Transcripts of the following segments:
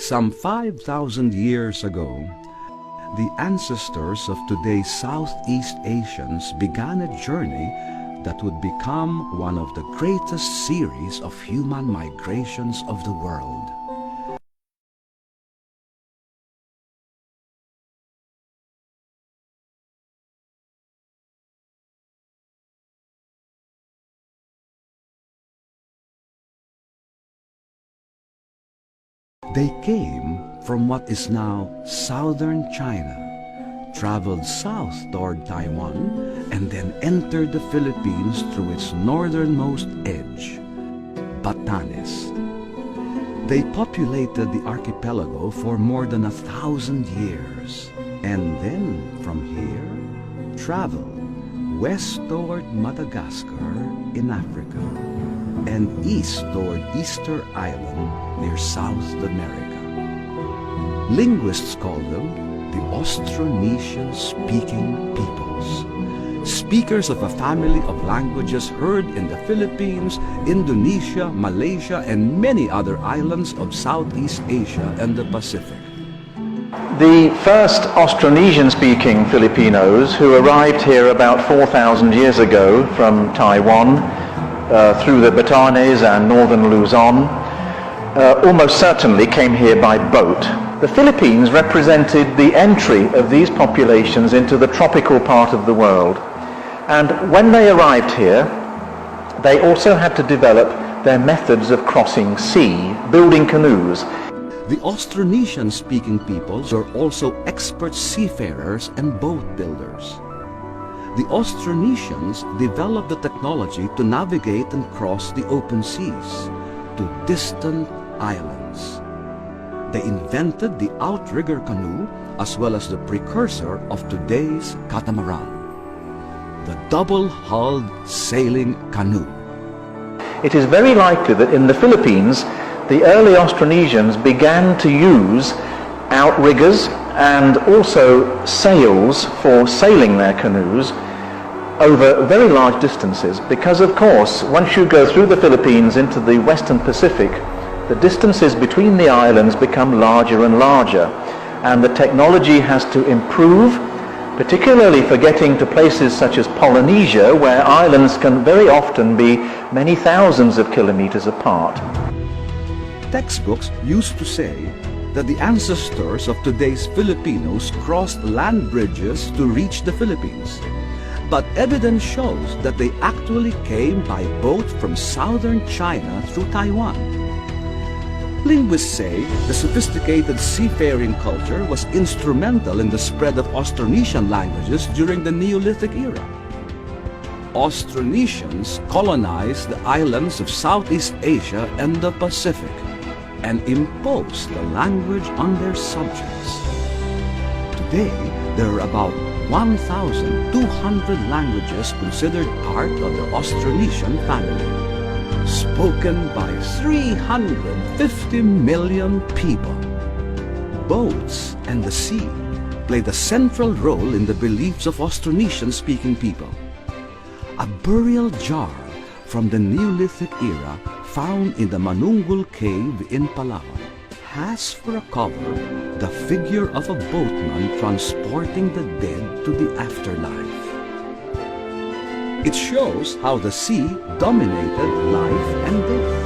Some 5,000 years ago, the ancestors of today's Southeast Asians began a journey that would become one of the greatest series of human migrations of the world. They came from what is now southern China, traveled south toward Taiwan, and then entered the Philippines through its northernmost edge, Batanes. They populated the archipelago for more than 1,000 years, and then from here traveled west toward Madagascar in Africa, and east toward Easter Island near South America. Linguists call them the Austronesian-speaking peoples, speakers of a family of languages heard in the Philippines, Indonesia, Malaysia, and many other islands of Southeast Asia and the Pacific. The first Austronesian-speaking Filipinos who arrived here about 4,000 years ago from Taiwan through the Batanes and northern Luzon almost certainly came here by boat. The Philippines represented the entry of these populations into the tropical part of the world. And when they arrived here, they also had to develop their methods of crossing sea, building canoes. The Austronesian-speaking peoples were also expert seafarers and boat builders. The Austronesians developed the technology to navigate and cross the open seas to distant islands. They invented the outrigger canoe as well as the precursor of today's catamaran, the double-hulled sailing canoe. It is very likely that in the Philippines, the early Austronesians began to use outriggers and also sails for sailing their canoes over very large distances, because of course once you go through the Philippines into the Western Pacific, the distances between the islands become larger and larger, and the technology has to improve, particularly for getting to places such as Polynesia, where islands can very often be many thousands of kilometers apart. Textbooks used to say that the ancestors of today's Filipinos crossed land bridges to reach the Philippines. But evidence shows that they actually came by boat from southern China through Taiwan. Linguists say the sophisticated seafaring culture was instrumental in the spread of Austronesian languages during the Neolithic era. Austronesians colonized the islands of Southeast Asia and the Pacific and imposed the language on their subjects. Today, there are about 1,200 languages considered part of the Austronesian family, spoken by 350 million people. Boats and the sea played a central role in the beliefs of Austronesian-speaking people. A burial jar from the Neolithic era found in the Manunggul cave in Palawan has for a cover the figure of a boatman transporting the dead to the afterlife. It shows how the sea dominated life and death.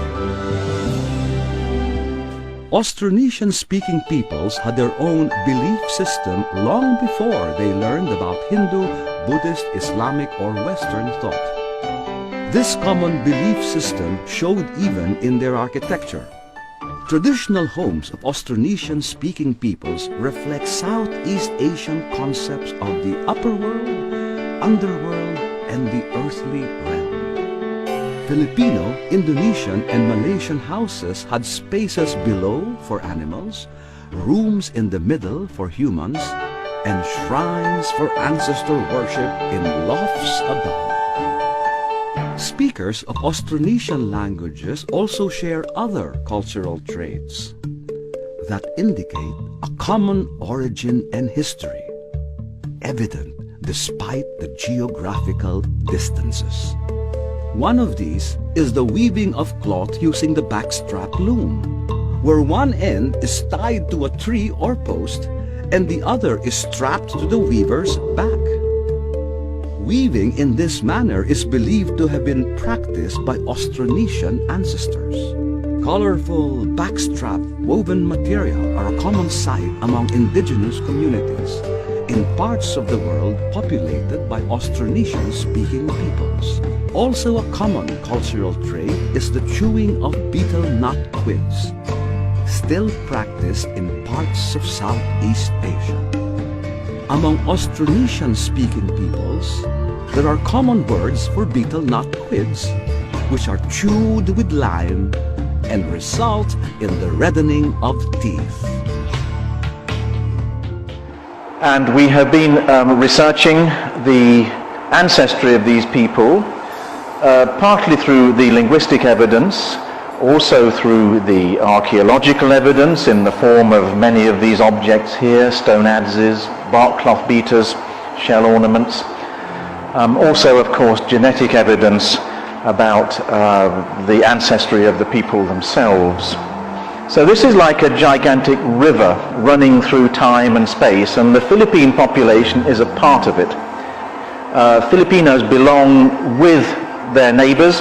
Austronesian-speaking peoples had their own belief system long before they learned about Hindu, Buddhist, Islamic, or Western thought. This common belief system showed even in their architecture. Traditional homes of Austronesian-speaking peoples reflect Southeast Asian concepts of the upper world, underworld, and the earthly realm. Filipino, Indonesian, and Malaysian houses had spaces below for animals, rooms in the middle for humans, and shrines for ancestor worship in lofts above. Speakers of Austronesian languages also share other cultural traits that indicate a common origin and history, evident despite the geographical distances. One of these is the weaving of cloth using the backstrap loom, where one end is tied to a tree or post and the other is strapped to the weaver's back. Weaving in this manner is believed to have been practiced by Austronesian ancestors. Colorful backstrap woven material are a common sight among indigenous communities in parts of the world populated by Austronesian-speaking peoples. Also a common cultural trait is the chewing of betel nut twigs, still practiced in parts of Southeast Asia. Among Austronesian-speaking peoples, there are common words for betel nut twigs, which are chewed with lime and result in the reddening of teeth. And we have been researching the ancestry of these people, partly through the linguistic evidence, also through the archaeological evidence in the form of many of these objects here, stone adzes, bark cloth beaters, shell ornaments. Also, of course, genetic evidence about the ancestry of the people themselves. So this is like a gigantic river running through time and space, and the Philippine population is a part of it. Filipinos belong with their neighbors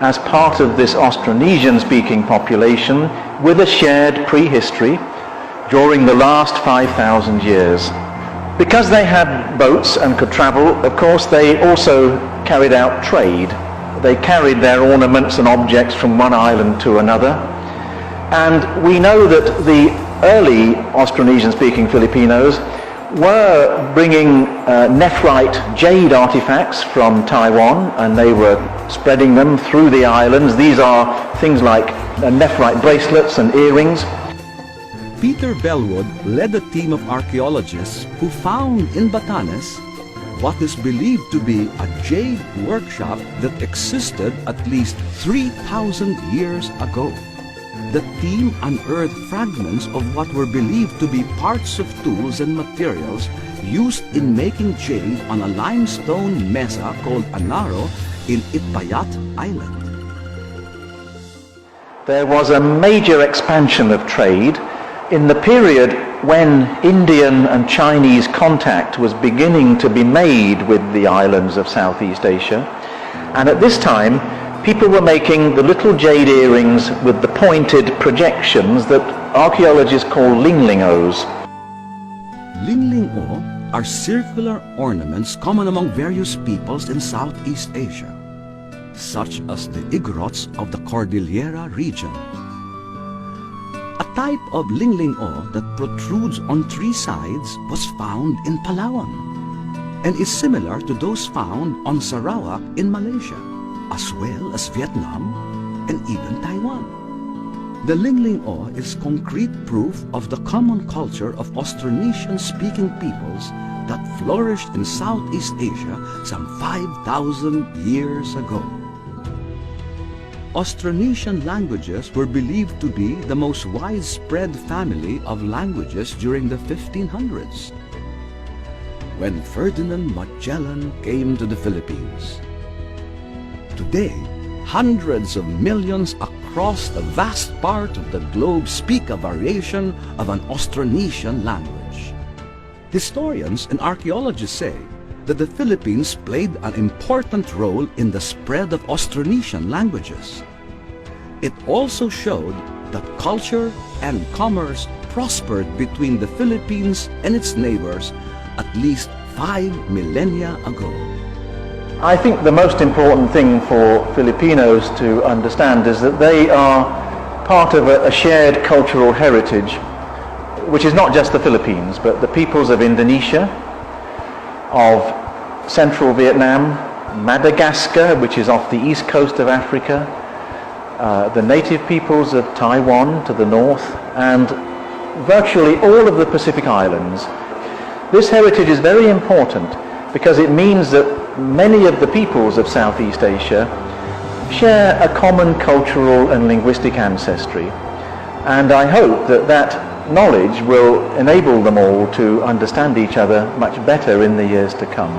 as part of this Austronesian-speaking population with a shared prehistory during the last 5,000 years. Because they had boats and could travel, of course, they also carried out trade. They carried their ornaments and objects from one island to another. And we know that the early Austronesian-speaking Filipinos were bringing nephrite jade artifacts from Taiwan, and they were spreading them through the islands. These are things like nephrite bracelets and earrings. Peter Bellwood led a team of archaeologists who found in Batanes what is believed to be a jade workshop that existed at least 3,000 years ago. The team unearthed fragments of what were believed to be parts of tools and materials used in making jade on a limestone mesa called Anaro in Itbayat Island. There was a major expansion of trade in the period when Indian and Chinese contact was beginning to be made with the islands of Southeast Asia. And at this time, people were making the little jade earrings with the pointed projections that archaeologists call linglingos. Lingling-o are circular ornaments common among various peoples in Southeast Asia, such as the Igorots of the Cordillera region. A type of lingling-o that protrudes on three sides was found in Palawan and is similar to those found on Sarawak in Malaysia, as well as Vietnam and even Taiwan. The lingling-o is concrete proof of the common culture of Austronesian-speaking peoples that flourished in Southeast Asia some 5,000 years ago. Austronesian languages were believed to be the most widespread family of languages during the 1500s, when Ferdinand Magellan came to the Philippines. Today, hundreds of millions across the vast part of the globe speak a variation of an Austronesian language. Historians and archaeologists say that the Philippines played an important role in the spread of Austronesian languages. It also showed that culture and commerce prospered between the Philippines and its neighbors at least 5 millennia ago. I think the most important thing for Filipinos to understand is that they are part of a shared cultural heritage, which is not just the Philippines, but the peoples of Indonesia, of central Vietnam, Madagascar, which is off the east coast of Africa, the native peoples of Taiwan to the north, and virtually all of the Pacific Islands. This heritage is very important because it means that many of the peoples of Southeast Asia share a common cultural and linguistic ancestry. And I hope that that knowledge will enable them all to understand each other much better in the years to come.